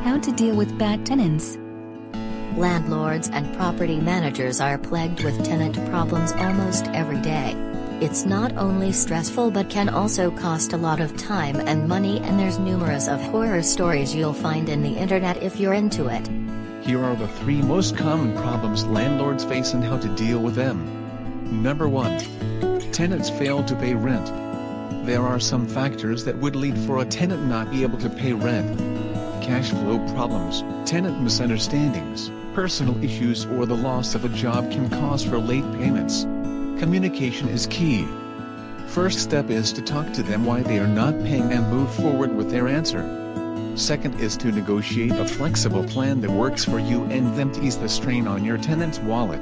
How to deal with bad tenants. Landlords and property managers are plagued with tenant problems almost every day. It's not only stressful but can also cost a lot of time and money, and there's numerous of horror stories you'll find in the internet if you're into it. Here are the 3 most common problems landlords face and how to deal with them. Number 1. Tenants fail to pay rent. There are some factors that would lead for a tenant not be able to pay rent. Cash flow problems, tenant misunderstandings, personal issues, or the loss of a job can cause for late payments. Communication is key. First step is to talk to them why they are not paying and move forward with their answer. Second is to negotiate a flexible plan that works for you and them to ease the strain on your tenant's wallet.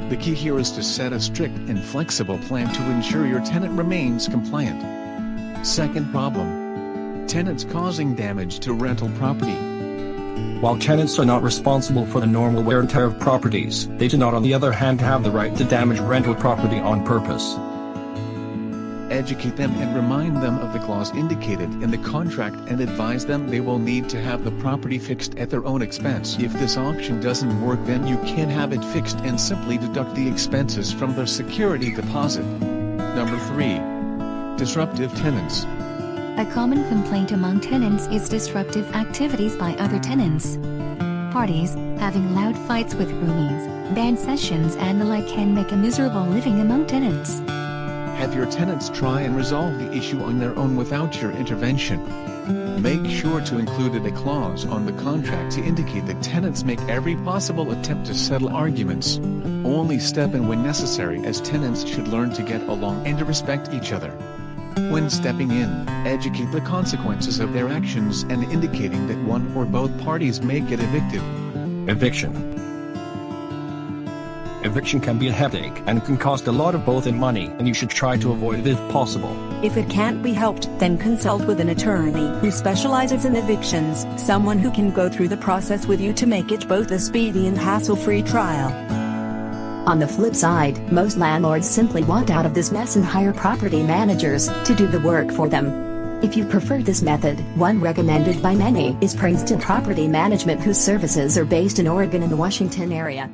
The key here is to set a strict and flexible plan to ensure your tenant remains compliant. Second problem. Tenants causing damage to rental property. While tenants are not responsible for the normal wear and tear of properties, they do not on the other hand have the right to damage rental property on purpose. Educate them and remind them of the clause indicated in the contract and advise them they will need to have the property fixed at their own expense. If this option doesn't work, then you can have it fixed and simply deduct the expenses from their security deposit. Number 3. Disruptive tenants. A common complaint among tenants is disruptive activities by other tenants. Parties, having loud fights with roomies, band sessions and the like can make a miserable living among tenants. Have your tenants try and resolve the issue on their own without your intervention. Make sure to include a clause on the contract to indicate that tenants make every possible attempt to settle arguments. Only step in when necessary, as tenants should learn to get along and to respect each other. When stepping in, educate the consequences of their actions and indicating that one or both parties may get evicted. Eviction. Eviction can be a headache and can cost a lot of both in money, and you should try to avoid it if possible. If it can't be helped, then consult with an attorney who specializes in evictions, someone who can go through the process with you to make it both a speedy and hassle-free trial. On the flip side, most landlords simply want out of this mess and hire property managers to do the work for them. If you prefer this method, one recommended by many is Princeton Property Management, whose services are based in Oregon and the Washington area.